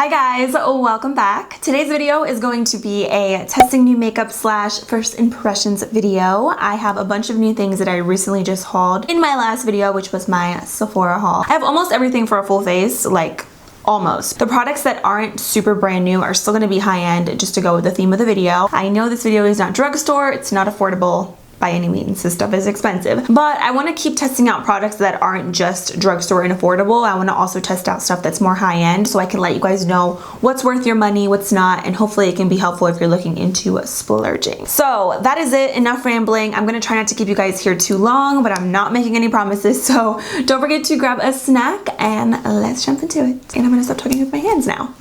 Hi guys, welcome back. Today's video is going to be a testing new makeup slash first impressions video. I have a bunch of new things that I recently just hauled in my last video, which was my Sephora haul. I have almost everything for a full face, like almost. The products that aren't super brand new are still gonna be high end just to go with the theme of the video. I know this video is not drugstore, it's not affordable by any means. This stuff is expensive, but I want to keep testing out products that aren't just drugstore and affordable. I want to also test out stuff that's more high end so I can let you guys know what's worth your money, what's not, and hopefully it can be helpful if you're looking into splurging. So that is it, enough rambling. I'm going to try not to keep you guys here too long, but I'm not making any promises, so don't forget to grab a snack and let's jump into it. And I'm going to stop talking with my hands now.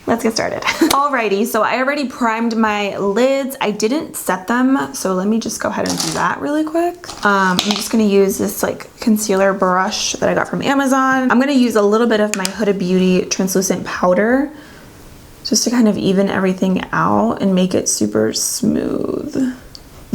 Let's get started. Alrighty, so I already primed my lids. I didn't set them, so let me just go ahead and do that really quick. I'm just gonna use this like concealer brush that I got from Amazon. I'm gonna use a little bit of my Huda Beauty translucent powder just to kind of even everything out and make it super smooth.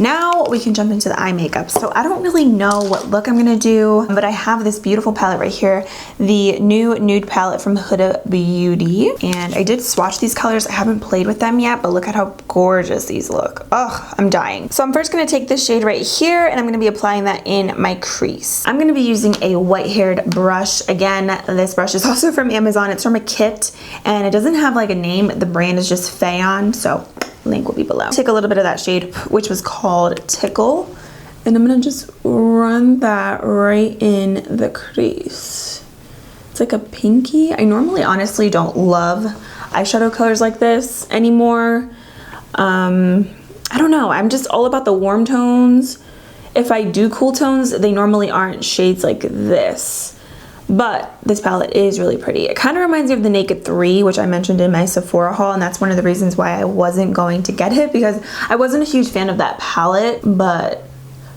Now we can jump into the eye makeup. So I don't really know what look I'm gonna do, but I have this beautiful palette right here, the new nude palette from Huda Beauty. And I did swatch these colors. I haven't played with them yet, but look at how gorgeous these look. Ugh, I'm dying. So I'm first gonna take this shade right here and I'm gonna be applying that in my crease. I'm gonna be using a white-haired brush. Again, this brush is also from Amazon. It's from a kit and it doesn't have like a name. The brand is just Fayon, so link will be below. Take a little bit of that shade, which was called Tickle, and I'm gonna just run that right in the crease. It's like a pinky. I normally honestly don't love eyeshadow colors like this anymore. I don't know, I'm just all about the warm tones. If I do cool tones, they normally aren't shades like this. But this palette is really pretty. It kind of reminds me of the Naked 3, which I mentioned in my Sephora haul, and that's one of the reasons why I wasn't going to get it, because I wasn't a huge fan of that palette, but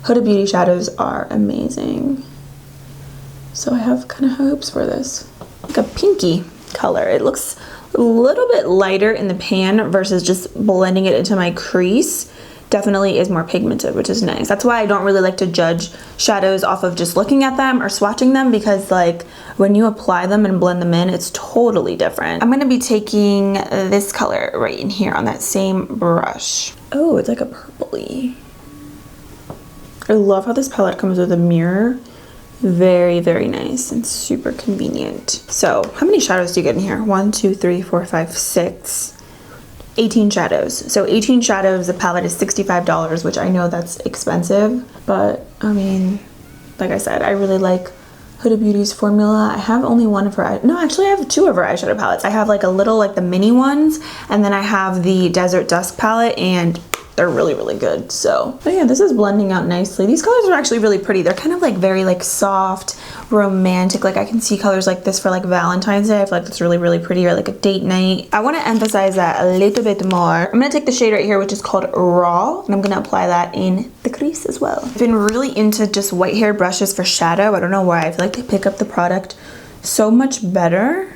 Huda Beauty shadows are amazing. So I have kind of hopes for this. Like a pinky color. It looks a little bit lighter in the pan versus just blending it into my crease. Definitely is more pigmented, which is nice. That's why I don't really like to judge shadows off of just looking at them or swatching them, because like when you apply them and blend them in, it's totally different. I'm gonna be taking this color right in here on that same brush. Oh, it's like a purpley. I love how this palette comes with a mirror. Very, very nice and super convenient. So how many shadows do you get in here? 1, 2, 3, 4, 5, 6. 18 shadows. So 18 shadows, the palette is $65, which I know that's expensive, but I mean, like I said, I really like Huda Beauty's formula. I have only one of her, no, actually I have 2 of her eyeshadow palettes. I have like a little, like the mini ones, and then I have the Desert Dusk palette, and they're really, really good. So, but yeah, this is blending out nicely. These colors are actually really pretty. They're kind of like very like soft, romantic. Like I can see colors like this for like Valentine's Day. I feel like it's really, really pretty, or like a date night. I want to emphasize that a little bit more. I'm going to take the shade right here, which is called Raw, and I'm going to apply that in the crease as well. I've been really into just white hair brushes for shadow. I don't know why. I feel like they pick up the product so much better.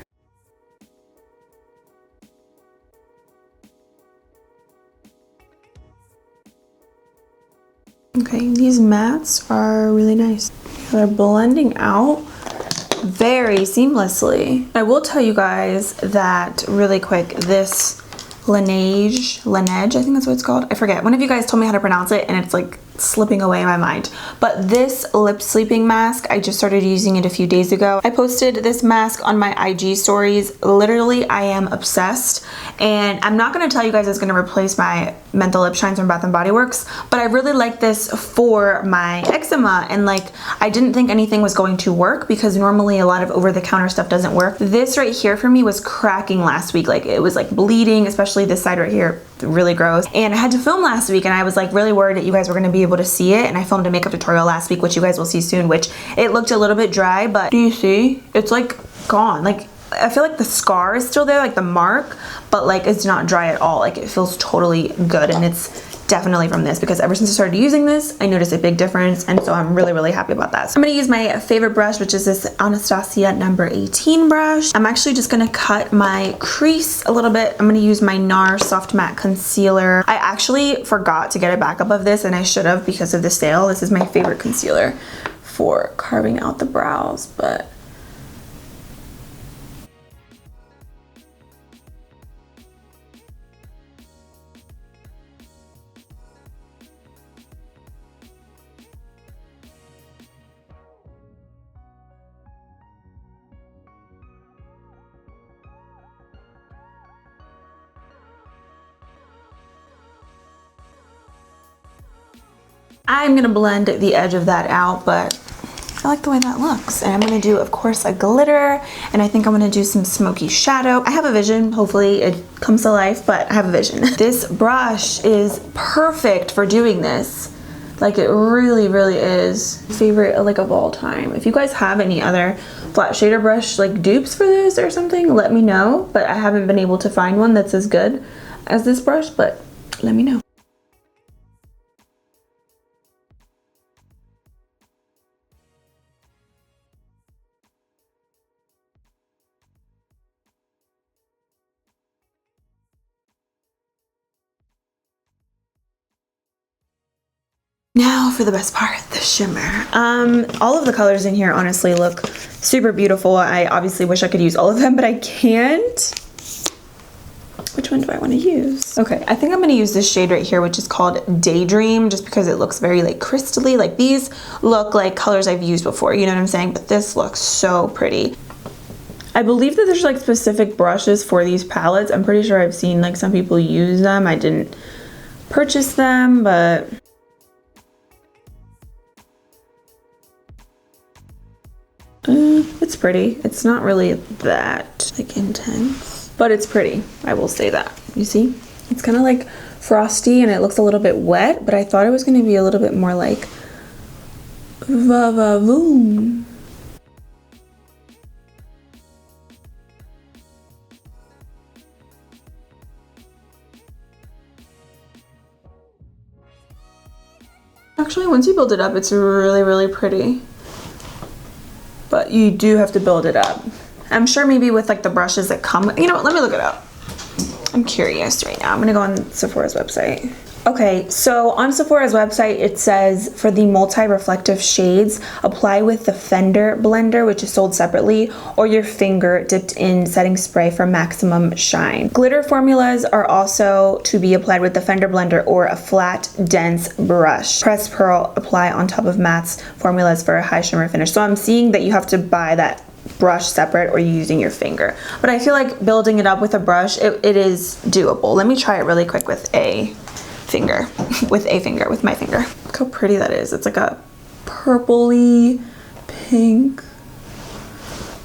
Okay, these mattes are really nice. They're blending out very seamlessly. I will tell you guys that really quick, this Laneige, I think that's what it's called. I forget. One of you guys told me how to pronounce it and it's like slipping away in my mind. But this lip sleeping mask, I just started using it a few days ago. I posted this mask on my IG stories. Literally, I am obsessed. And I'm not gonna tell you guys it's gonna replace my Menthol Lip Shines from Bath & Body Works, but I really like this for my eczema. And like, I didn't think anything was going to work, because normally a lot of over-the-counter stuff doesn't work. This right here for me was cracking last week. Like it was like bleeding, especially this side right here, really gross. And I had to film last week and I was like really worried that you guys were gonna be able to see it. And I filmed a makeup tutorial last week, which you guys will see soon, which it looked a little bit dry, but do you see? It's like gone. Like I feel like the scar is still there, like the mark, but like it's not dry at all. Like it feels totally good, and it's definitely from this, because ever since I started using this, I noticed a big difference, and so I'm really, really happy about that. So I'm gonna use my favorite brush, which is this Anastasia number 18 brush. I'm actually just gonna cut my crease a little bit. I'm gonna use my NARS Soft Matte Concealer. I actually forgot to get a backup of this, and I should have because of the sale. This is my favorite concealer for carving out the brows, but I'm gonna blend the edge of that out, but I like the way that looks. And I'm gonna do, of course, a glitter, and I think I'm gonna do some smoky shadow. I have a vision, hopefully it comes to life, but I have a vision. This brush is perfect for doing this. Like, it really, really is. Favorite, like, of all time. If you guys have any other flat shader brush, like, dupes for this or something, let me know. But I haven't been able to find one that's as good as this brush, but let me know. Now for the best part, the shimmer. All of the colors in here honestly look super beautiful. I obviously wish I could use all of them, but I can't. Which one do I want to use? Okay, I think I'm going to use this shade right here, which is called Daydream, just because it looks very like crystally. Like, these look like colors I've used before, you know what I'm saying? But this looks so pretty. I believe that there's like specific brushes for these palettes. I'm pretty sure I've seen like some people use them. I didn't purchase them, but it's pretty. It's not really that like intense, but it's pretty. I will say that. You see? It's kind of like frosty and it looks a little bit wet, but I thought it was going to be a little bit more like va-va-voom. Actually, once you build it up, it's really, really pretty. But you do have to build it up. I'm sure maybe with like the brushes that come, you know what, let me look it up. I'm curious right now. I'm gonna go on Sephora's website. Okay, so on Sephora's website, it says for the multi-reflective shades, apply with the Fender blender, which is sold separately, or your finger dipped in setting spray for maximum shine. Glitter formulas are also to be applied with the Fender blender or a flat, dense brush. Pressed pearl, apply on top of mattes formulas for a high shimmer finish. So I'm seeing that you have to buy that brush separate or using your finger. But I feel like building it up with a brush, it is doable. Let me try it really quick with a finger, with my finger. Look how pretty that is. It's like a purpley pink.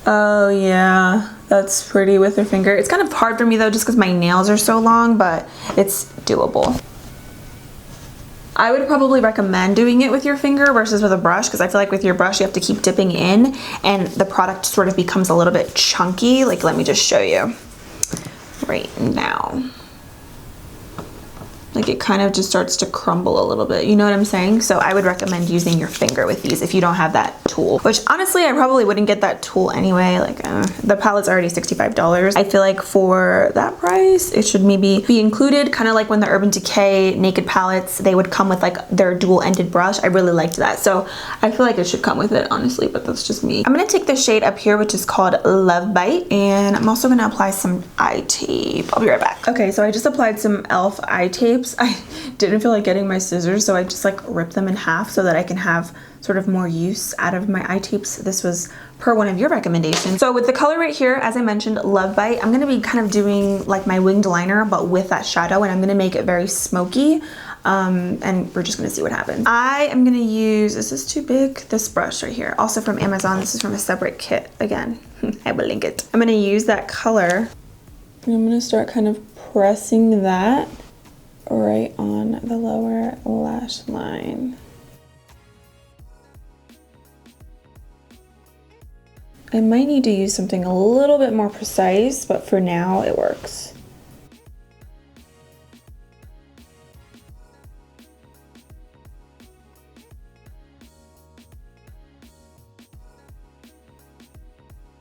Oh yeah, that's pretty with your finger. It's kind of hard for me though, just because my nails are so long, but it's doable. I would probably recommend doing it with your finger versus with a brush, because I feel like with your brush you have to keep dipping in and the product sort of becomes a little bit chunky. Like, let me just show you right now. Like, it kind of just starts to crumble a little bit, you know what I'm saying? So I would recommend using your finger with these if you don't have that tool, which honestly I probably wouldn't get that tool anyway. Like, the palette's already $65. I feel like for that price it should maybe be included, kind of like when the Urban Decay Naked palettes, they would come with like their dual-ended brush. I really liked that, so I feel like it should come with it, honestly, but that's just me. I'm gonna take the shade up here, which is called Love Bite, and I'm also gonna apply some eye tape. I'll be right back. Okay, so I just applied some e.l.f. eye tape. I didn't feel like getting my scissors, so I just like ripped them in half so that I can have sort of more use out of my eye tapes. This was per one of your recommendations. So with the color right here, as I mentioned, Love Bite, I'm going to be kind of doing like my winged liner, but with that shadow, and I'm going to make it very smoky. And we're just going to see what happens. I am going to use, is this too big? This brush right here, also from Amazon. This is from a separate kit. Again, I will link it. I'm going to use that color, and I'm going to start kind of pressing that right on the lower lash line. I might need to use something a little bit more precise, but for now it works.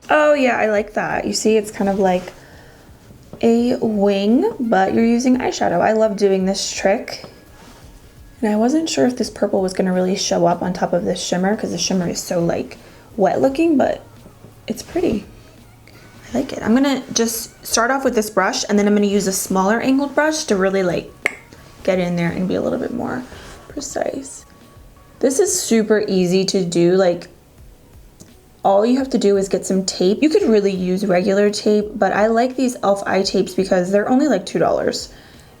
Oh yeah, I like that. You see, it's kind of like a wing, but you're using eyeshadow. I love doing this trick. And I wasn't sure if this purple was gonna really show up on top of this shimmer, because the shimmer is so like wet looking, but it's pretty. I like it. I'm gonna just start off with this brush, and then I'm gonna use a smaller angled brush to really like get in there and be a little bit more precise. This is super easy to do. Like, all you have to do is get some tape. You could really use regular tape, but I like these e.l.f. eye tapes because they're only like $2.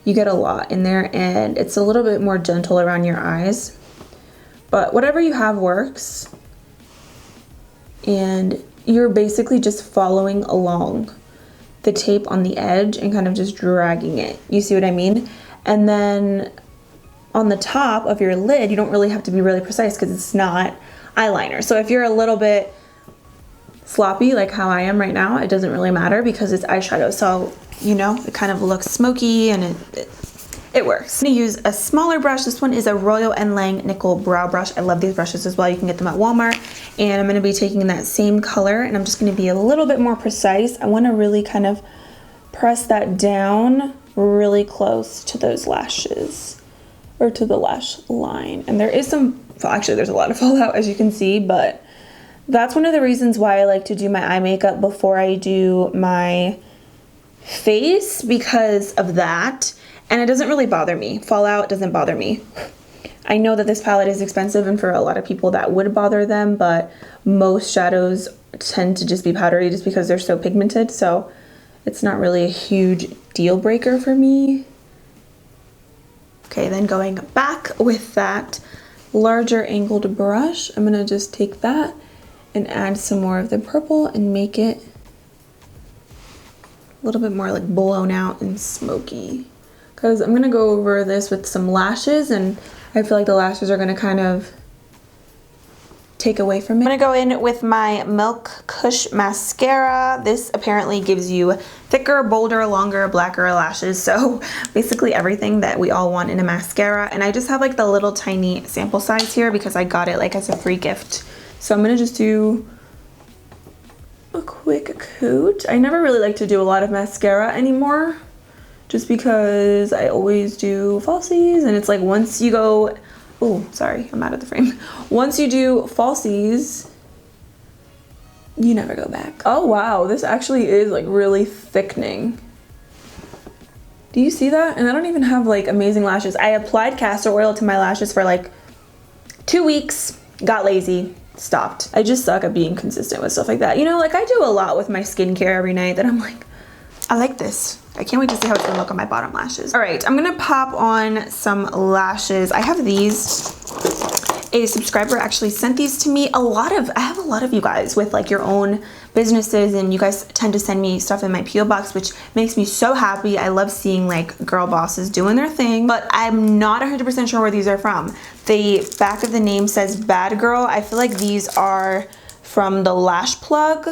You get a lot in there, and it's a little bit more gentle around your eyes. but whatever you have works. And you're basically just following along the tape on the edge and kind of just dragging it. You see what I mean? And then on the top of your lid, you don't really have to be really precise because it's not eyeliner. So if you're a little bit sloppy like how I am right now, it doesn't really matter because it's eyeshadow. So, you know, it kind of looks smoky and it works. I'm gonna use a smaller brush. This one is a Royal & Lang Nickel Brow Brush. I love these brushes as well. You can get them at Walmart. And I'm gonna be taking that same color and I'm just gonna be a little bit more precise. I wanna really kind of press that down really close to those lashes or to the lash line. And there is some, well, actually there's a lot of fallout as you can see, but that's one of the reasons why I like to do my eye makeup before I do my face, because of that. And it doesn't really bother me. Fallout doesn't bother me. I know that this palette is expensive and for a lot of people that would bother them, but most shadows tend to just be powdery just because they're so pigmented. So it's not really a huge deal breaker for me. Okay, then going back with that larger angled brush, I'm gonna just take that and add some more of the purple and make it a little bit more like blown out and smoky. Because I'm gonna go over this with some lashes and I feel like the lashes are gonna kind of take away from it. I'm gonna go in with my Milk Kush mascara. This apparently gives you thicker, bolder, longer, blacker lashes. So basically everything that we all want in a mascara. And I just have like the little tiny sample size here because I got it like as a free gift. So I'm gonna just do a quick coat. I never really like to do a lot of mascara anymore, just because I always do falsies and it's like once you go, oh, sorry, I'm out of the frame. Once you do falsies, you never go back. Oh wow, this actually is like really thickening. Do you see that? And I don't even have like amazing lashes. I applied castor oil to my lashes for like 2 weeks, got lazy, stopped. I just suck at being consistent with stuff like that. You know, like I do a lot with my skincare every night that I'm like, I like this. I can't wait to see how it's gonna look on my bottom lashes. All right, I'm gonna pop on some lashes. I have these. A subscriber actually sent these to me. I have a lot of you guys with like your own businesses and you guys tend to send me stuff in my P.O. box, which makes me so happy. I love seeing like girl bosses doing their thing, but I'm not 100% sure where these are from. The back of the name says Bad Girl. I feel like these are from the Lash Plug.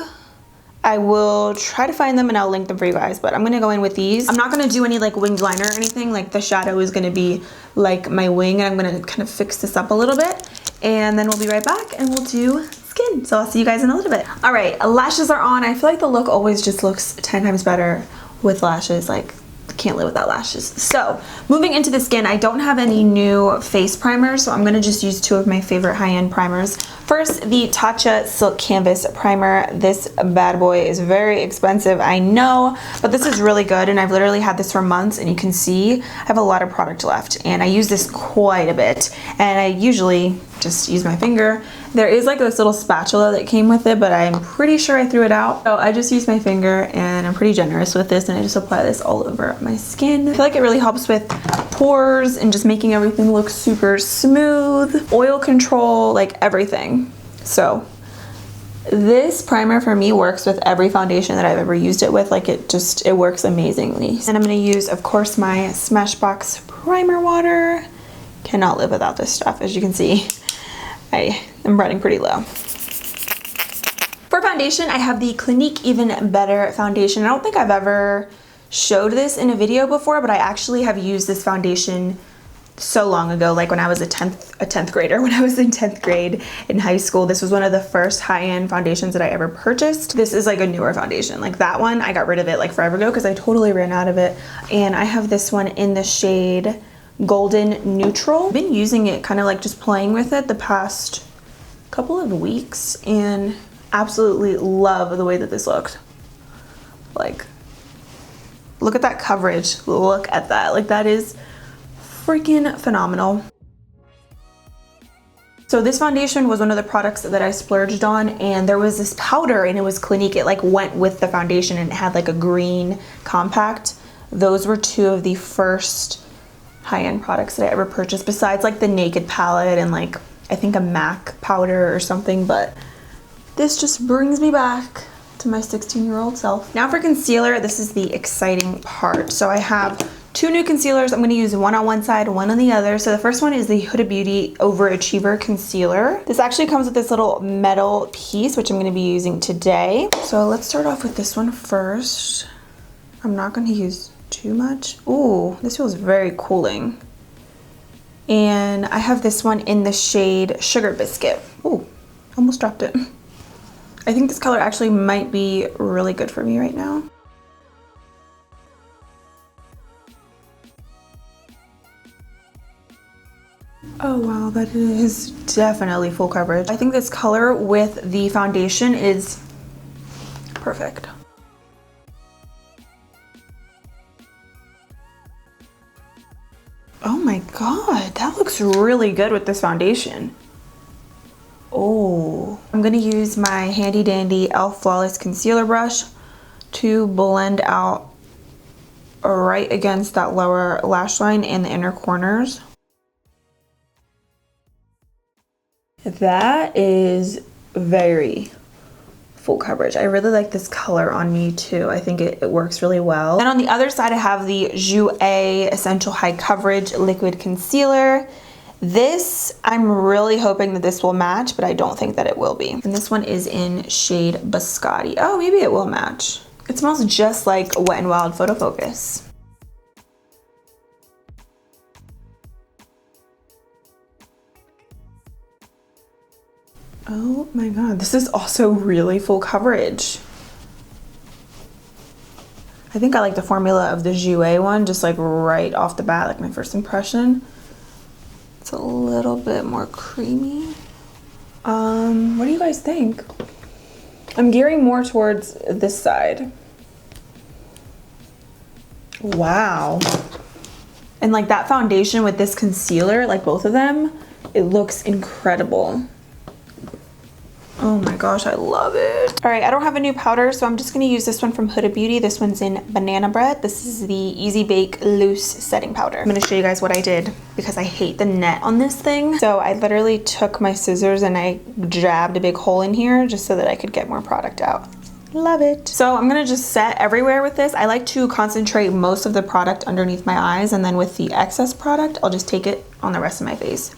I will try to find them and I'll link them for you guys, but I'm gonna go in with these. I'm not gonna do any like winged liner or anything. Like the shadow is gonna be like my wing and I'm gonna kind of fix this up a little bit and then we'll be right back and we'll do skin. So I'll see you guys in a little bit. All right, lashes are on. I feel like the look always just looks 10 times better with lashes. Like, can't live without lashes. So moving into the skin, I don't have any new face primers, so I'm gonna just use two of my favorite high-end primers. First, the Tatcha Silk Canvas Primer. This bad boy is very expensive, I know, but this is really good and I've literally had this for months and you can see I have a lot of product left and I use this quite a bit and I usually just use my finger. There is like this little spatula that came with it, but I'm pretty sure I threw it out. So I just use my finger and I'm pretty generous with this and I just apply this all over my skin. I feel like it really helps with pores and just making everything look super smooth, oil control, like everything. So this primer for me works with every foundation that I've ever used it with. Like it works amazingly. And I'm gonna use, of course, my Smashbox primer water. Cannot live without this stuff, as you can see. I am running pretty low. For foundation, I have the Clinique Even Better foundation. I don't think I've ever showed this in a video before, but I actually have used this foundation so long ago, like when I was a 10th grader, when I was in 10th grade in high school. This was one of the first high-end foundations that I ever purchased. This is like a newer foundation. Like that one, I got rid of it like forever ago because I totally ran out of it. And I have this one in the shade Golden Neutral. I've been using it kind of like just playing with it the past couple of weeks and absolutely love the way that this looked. Like, look at that coverage. Look at that. Like that is freaking phenomenal. So this foundation was one of the products that I splurged on and there was this powder and it was Clinique. It like went with the foundation and it had like a green compact. Those were two of the first high-end products that I ever purchased besides like the Naked palette and like I think a MAC powder or something, but this just brings me back to my 16-year-old self. Now for concealer, this is the exciting part. So I have two new concealers. I'm gonna use one on one side, one on the other. So the first one is the Huda Beauty Overachiever Concealer. This actually comes with this little metal piece, which I'm gonna be using today. So let's start off with this one first. I'm not gonna use too much. Ooh, this feels very cooling. And I have this one in the shade Sugar Biscuit. Ooh, almost dropped it. I think this color actually might be really good for me right now. Oh wow, that is definitely full coverage. I think this color with the foundation is perfect. Oh my god, that looks really good with this foundation. Oh, I'm gonna use my handy dandy e.l.f. Flawless Concealer Brush to blend out right against that lower lash line and the inner corners. That is very full coverage. I really like this color on me too. I think it works really well. And on the other side, I have the JuicyJas Essential High Coverage Liquid Concealer. This, I'm really hoping that this will match, but I don't think that it will be. And this one is in shade Biscotti. Oh, maybe it will match. It smells just like Wet n Wild Photo Focus. Oh my god, this is also really full coverage. I think I like the formula of the JuicyJas one, just like right off the bat, like my first impression. It's a little bit more creamy. What do you guys think? I'm gearing more towards this side. Wow. And like that foundation with this concealer, like both of them, it looks incredible. Oh my gosh, I love it. All right, I don't have a new powder, so I'm just gonna use this one from Huda Beauty. This one's in Banana Bread. This is the Easy Bake Loose Setting Powder. I'm gonna show you guys what I did because I hate the net on this thing. So I literally took my scissors and I jabbed a big hole in here just so that I could get more product out. Love it. So I'm gonna just set everywhere with this. I like to concentrate most of the product underneath my eyes, and then with the excess product, I'll just take it on the rest of my face.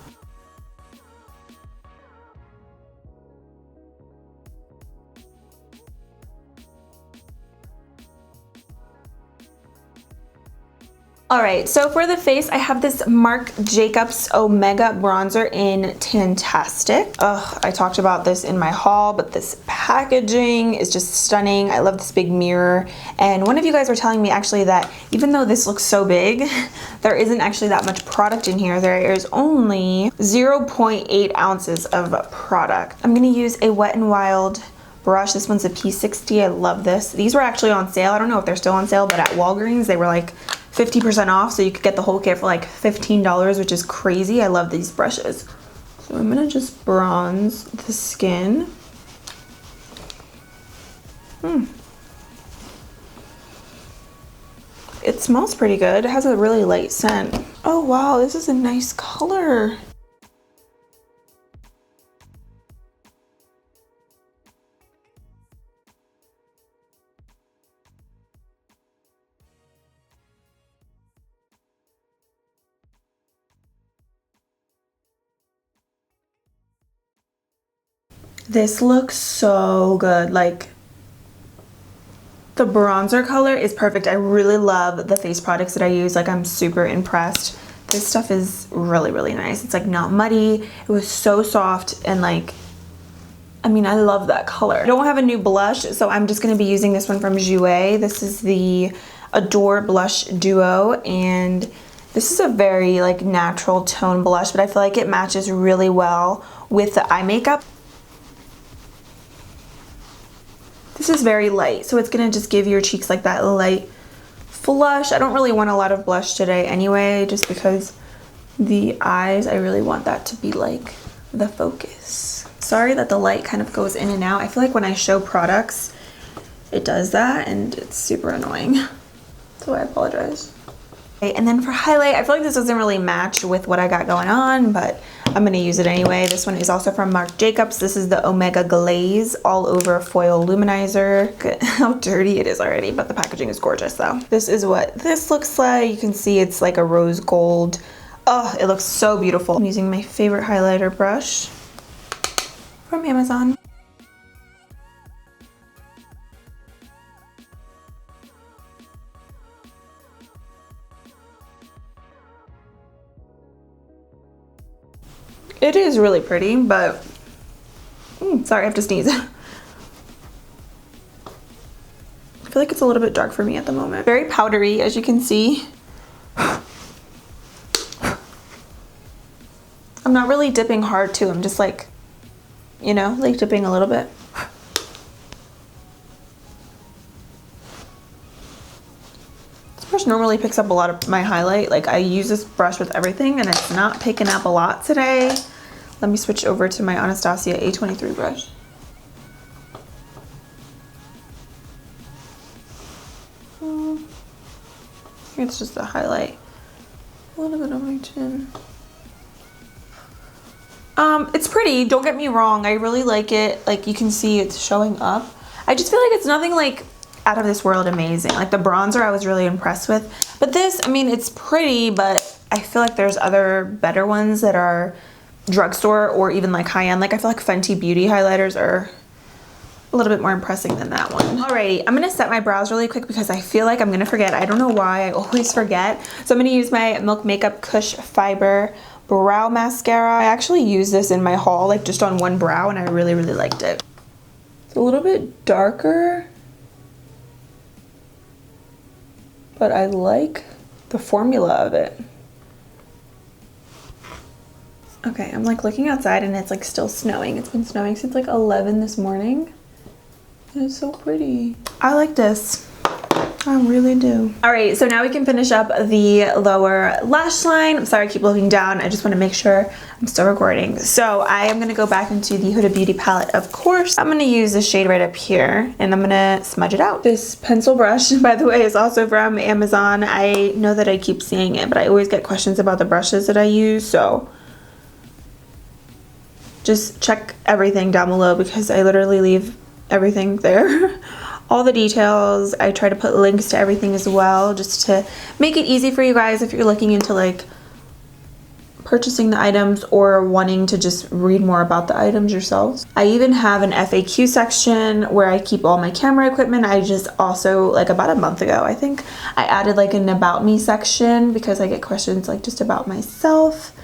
All right, so for the face, I have this Marc Jacobs Omega Bronzer in Tantastic. Ugh, I talked about this in my haul, but this packaging is just stunning. I love this big mirror. And one of you guys were telling me actually that even though this looks so big, there isn't actually that much product in here. There is only 0.8 ounces of product. I'm gonna use a Wet n Wild brush. This one's a P60. I love this. These were actually on sale. I don't know if they're still on sale, but at Walgreens, they were like 50% off, so you could get the whole kit for like $15, which is crazy. I love these brushes. So I'm gonna just bronze the skin. It smells pretty good. It has a really light scent. Oh wow, this is a nice color. This looks so good. Like, the bronzer color is perfect. I really love the face products that I use. Like, I'm super impressed. This stuff is really, really nice. It's like not muddy. It was so soft and like, I mean, I love that color. I don't have a new blush, so I'm just gonna be using this one from Jouer. This is the Adore Blush Duo, and this is a very like natural tone blush, but I feel like it matches really well with the eye makeup. This is very light, so it's gonna just give your cheeks like that light flush. I don't really want a lot of blush today anyway, just because the eyes, I really want that to be like the focus. Sorry that the light kind of goes in and out. I feel like when I show products, it does that and it's super annoying. So I apologize. Okay, and then for highlight, I feel like this doesn't really match with what I got going on, but I'm gonna use it anyway. This one is also from Marc Jacobs. This is the Omega Glaze All Over Foil Luminizer. Look at how dirty it is already, but the packaging is gorgeous though. This is what this looks like. You can see it's like a rose gold. Oh, it looks so beautiful. I'm using my favorite highlighter brush from Amazon. It is really pretty, but sorry, I have to sneeze. I feel like it's a little bit dark for me at the moment. Very powdery, as you can see. I'm not really dipping hard too. I'm just like, you know, like dipping a little bit. This brush normally picks up a lot of my highlight. Like I use this brush with everything and it's not picking up a lot today. Let me switch over to my Anastasia A23 brush. It's just a highlight. A little bit on my chin. It's pretty, don't get me wrong. I really like it. Like you can see it's showing up. I just feel like it's nothing like out of this world amazing. Like the bronzer I was really impressed with. But this, I mean, it's pretty, but I feel like there's other better ones that are drugstore or even like high-end. Like I feel like Fenty Beauty highlighters are a little bit more impressive than that one. Alrighty, I'm gonna set my brows really quick because I feel like I'm gonna forget. I don't know why, I always forget. So I'm gonna use my Milk Makeup Kush Fiber Brow Mascara. I actually used this in my haul, like just on one brow, and I really, really liked it. It's a little bit darker, but I like the formula of it. Okay, I'm like looking outside and it's like still snowing. It's been snowing since like 11 this morning. It's so pretty. I like this. I really do. All right, so now we can finish up the lower lash line. I'm sorry I keep looking down. I just want to make sure I'm still recording. So I am going to go back into the Huda Beauty palette, of course. I'm going to use the shade right up here and I'm going to smudge it out. This pencil brush, by the way, is also from Amazon. I know that I keep seeing it, but I always get questions about the brushes that I use, so just check everything down below because I literally leave everything there. All the details. I try to put links to everything as well just to make it easy for you guys if you're looking into like purchasing the items or wanting to just read more about the items yourselves. I even have an FAQ section where I keep all my camera equipment. I just also, like about a month ago, I think, I added like an about me section because I get questions like just about myself.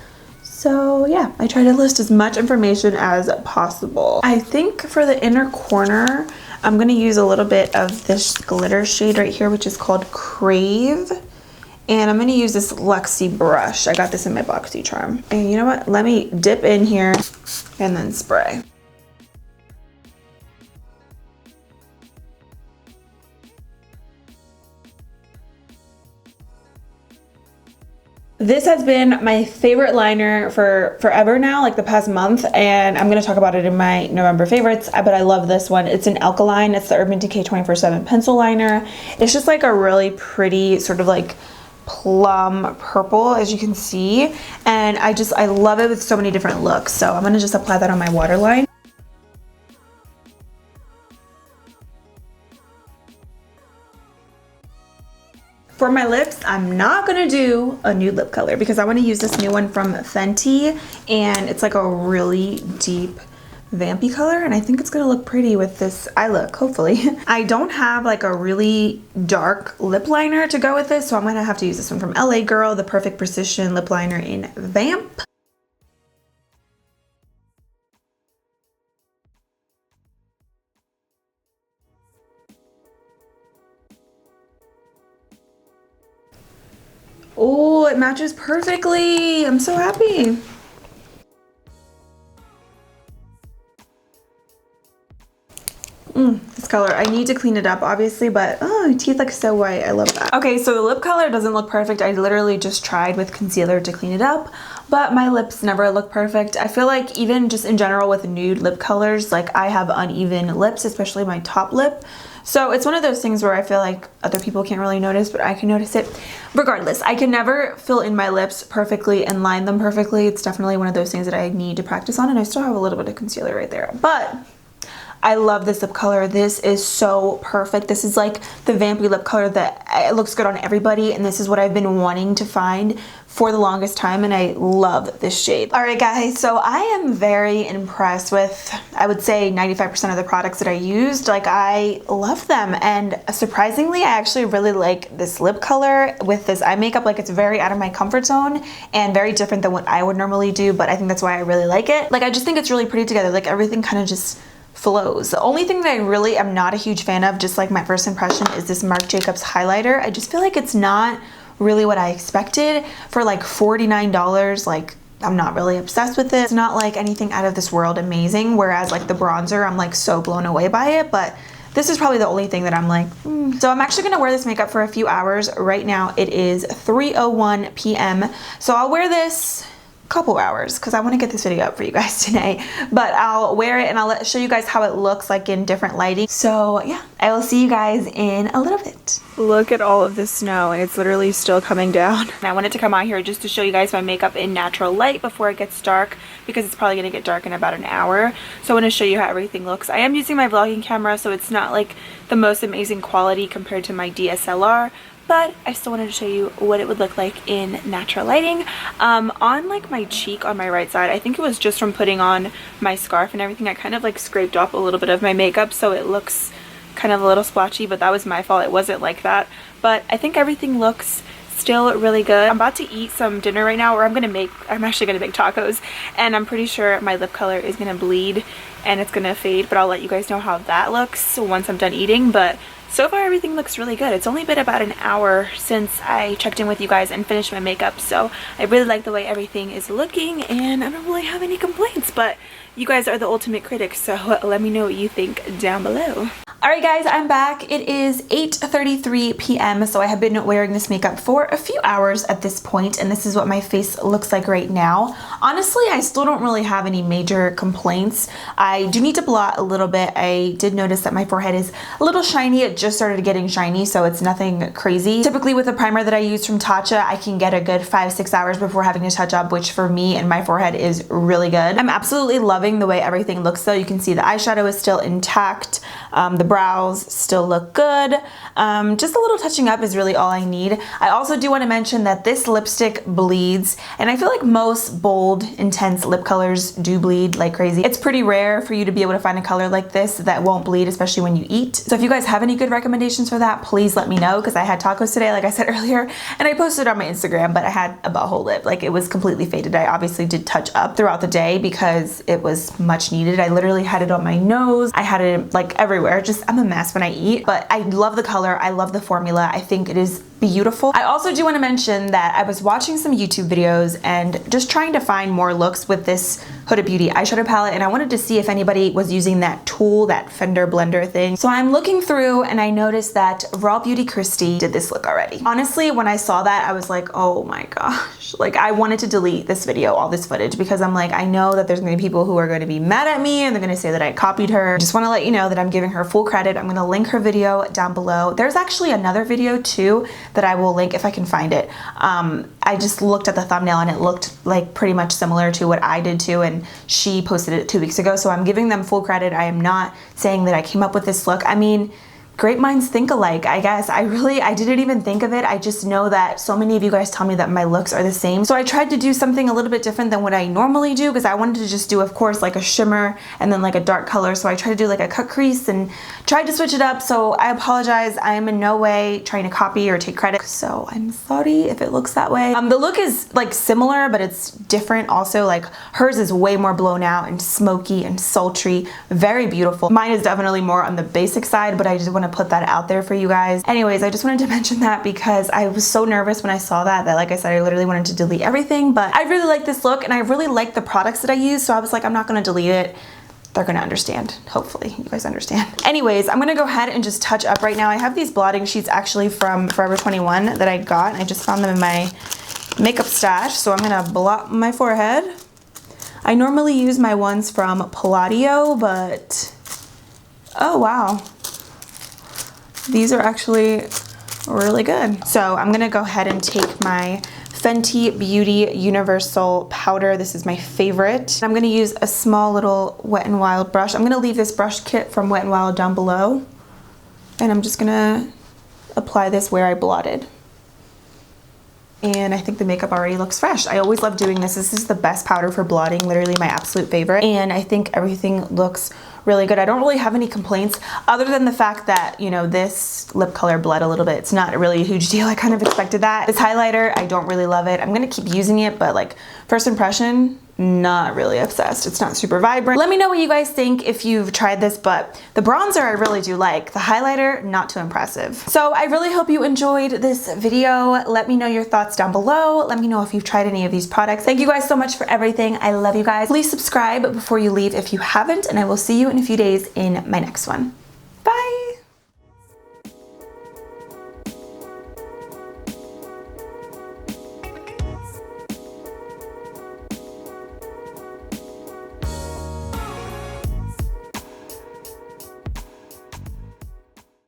So yeah, I try to list as much information as possible. I think for the inner corner, I'm gonna use a little bit of this glitter shade right here, which is called Crave. And I'm gonna use this Luxie brush. I got this in my BoxyCharm. And you know what? Let me dip in here and then spray. This has been my favorite liner for forever now, like the past month, and I'm going to talk about it in my November favorites, but I love this one. It's an Alkaline. It's the Urban Decay 24/7 pencil liner. It's just like a really pretty sort of like plum purple, as you can see, and I love it with so many different looks. So I'm going to just apply that on my waterline. For my lips, I'm not gonna do a nude lip color because I want to use this new one from Fenty, and it's like a really deep vampy color, and I think it's gonna look pretty with this eye look, hopefully. I don't have like a really dark lip liner to go with this, so I'm gonna have to use this one from LA Girl, the Perfect Precision Lip Liner in Vamp. Oh, it matches perfectly. I'm so happy. This color, I need to clean it up obviously, but oh, my teeth look so white. I love that. Okay, so the lip color doesn't look perfect. I literally just tried with concealer to clean it up, but my lips never look perfect. I feel like even just in general with nude lip colors, like I have uneven lips, especially my top lip. So it's one of those things where I feel like other people can't really notice, but I can notice it. Regardless, I can never fill in my lips perfectly and line them perfectly. It's definitely one of those things that I need to practice on, and I still have a little bit of concealer right there. But I love this lip color. This is so perfect. This is like the vampy lip color that it looks good on everybody, and this is what I've been wanting to find for the longest time, and I love this shade. All right, guys, so I am very impressed with, I would say 95% of the products that I used. Like, I love them, and surprisingly, I actually really like this lip color with this eye makeup. Like, it's very out of my comfort zone and very different than what I would normally do, but I think that's why I really like it. Like, I just think it's really pretty together. Like, everything kind of just flows. The only thing that I really am not a huge fan of, just like my first impression, is this Marc Jacobs highlighter. I just feel like it's not really what I expected for like $49. Like, I'm not really obsessed with it. It's not like anything out of this world amazing, whereas like the bronzer, I'm like so blown away by it, but this is probably the only thing that I'm like, So I'm actually gonna wear this makeup for a few hours. Right now it is 3:01 p.m. So I'll wear this couple hours because I want to get this video up for you guys today, but I'll wear it and I'll show you guys how it looks like in different lighting. So yeah, I will see you guys in a little bit. Look at all of this snow, and it's literally still coming down. And I wanted to come out here just to show you guys my makeup in natural light before it gets dark, because it's probably going to get dark in about an hour. So I want to show you how everything looks. I am using my vlogging camera, so it's not like the most amazing quality compared to my DSLR, but I still wanted to show you what it would look like in natural lighting. On like my cheek on my right side, I think it was just from putting on my scarf and everything, I kind of like scraped off a little bit of my makeup, so it looks kind of a little splotchy, but that was my fault. It wasn't like that. But I think everything looks still really good. I'm about to eat some dinner right now, or I'm actually gonna make tacos, and I'm pretty sure my lip color is gonna bleed and it's gonna fade, but I'll let you guys know how that looks once I'm done eating. But so far everything looks really good. It's only been about an hour since I checked in with you guys and finished my makeup, so I really like the way everything is looking, and I don't really have any complaints, but you guys are the ultimate critics, so let me know what you think down below. Alright guys, I'm back. It is 8:33 p.m. so I have been wearing this makeup for a few hours at this point, and this is what my face looks like right now. Honestly, I still don't really have any major complaints. I do need to blot a little bit. I did notice that my forehead is a little shiny. It just started getting shiny, so it's nothing crazy. Typically with a primer that I use from Tatcha, I can get a good 5-6 hours before having to touch up, which for me and my forehead is really good. I'm absolutely loving the way everything looks though. You can see the eyeshadow is still intact. The brows still look good. Just a little touching up is really all I need. I also do want to mention that this lipstick bleeds, and I feel like most bold, intense lip colors do bleed like crazy. It's pretty rare for you to be able to find a color like this that won't bleed, especially when you eat. So if you guys have any good recommendations for that, please let me know, because I had tacos today, like I said earlier, and I posted on my Instagram, but I had a butthole lip. Like, it was completely faded. I obviously did touch up throughout the day because it was much needed. I literally had it on my nose. I had it like everywhere. Just, I'm a mess when I eat, but I love the color. I love the formula. I think it is beautiful. I also do want to mention that I was watching some YouTube videos and just trying to find more looks with this Huda Beauty eyeshadow palette, and I wanted to see if anybody was using that tool, that Fender blender thing. So I'm looking through and I noticed that Raw Beauty Christy did this look already. Honestly, when I saw that, I was like, oh my gosh. Like, I wanted to delete this video, all this footage, because I'm like, I know that there's gonna be people who are gonna be mad at me and they're gonna say that I copied her. Just wanna let you know that I'm giving her full credit. I'm gonna link her video down below. There's actually another video too that I will link if I can find it. I just looked at the thumbnail and it looked like pretty much similar to what I did too, and she posted it 2 weeks ago, so I'm giving them full credit. I am not saying that I came up with this look. I mean, great minds think alike, I guess. I didn't even think of it. I just know that so many of you guys tell me that my looks are the same. So I tried to do something a little bit different than what I normally do, because I wanted to just do, of course, like a shimmer and then like a dark color. So I tried to do like a cut crease and tried to switch it up. So I apologize. I am in no way trying to copy or take credit, so I'm sorry if it looks that way. The look is like similar, but it's different also. Like, hers is way more blown out and smoky and sultry, very beautiful. Mine is definitely more on the basic side, but I just want to put that out there for you guys. Anyways, I just wanted to mention that because I was so nervous when I saw that like I said, I literally wanted to delete everything. But I really like this look and I really like the products that I use, so I was like, I'm not gonna delete it. They're gonna understand. Hopefully you guys understand. Anyways, I'm gonna go ahead and just touch up right now. I have these blotting sheets actually from Forever 21 that I got. I just found them in my makeup stash, so I'm gonna blot my forehead. I normally use my ones from Palladio, but oh wow. These are actually really good. So I'm gonna go ahead and take my Fenty Beauty Universal Powder. This is my favorite. I'm gonna use a small little Wet n Wild brush. I'm gonna leave this brush kit from Wet n Wild down below. And I'm just gonna apply this where I blotted. And I think the makeup already looks fresh. I always love doing this. This is the best powder for blotting, literally my absolute favorite. And I think everything looks really good. I don't really have any complaints other than the fact that, you know, this lip color bled a little bit. It's not really a huge deal. I kind of expected that. This highlighter, I don't really love it. I'm gonna keep using it, but like first impression, not really obsessed. It's not super vibrant. Let me know what you guys think if you've tried this, but the bronzer I really do like. The highlighter, not too impressive. So I really hope you enjoyed this video. Let me know your thoughts down below. Let me know if you've tried any of these products. Thank you guys so much for everything. I love you guys. Please subscribe before you leave if you haven't, and I will see you in a few days in my next one.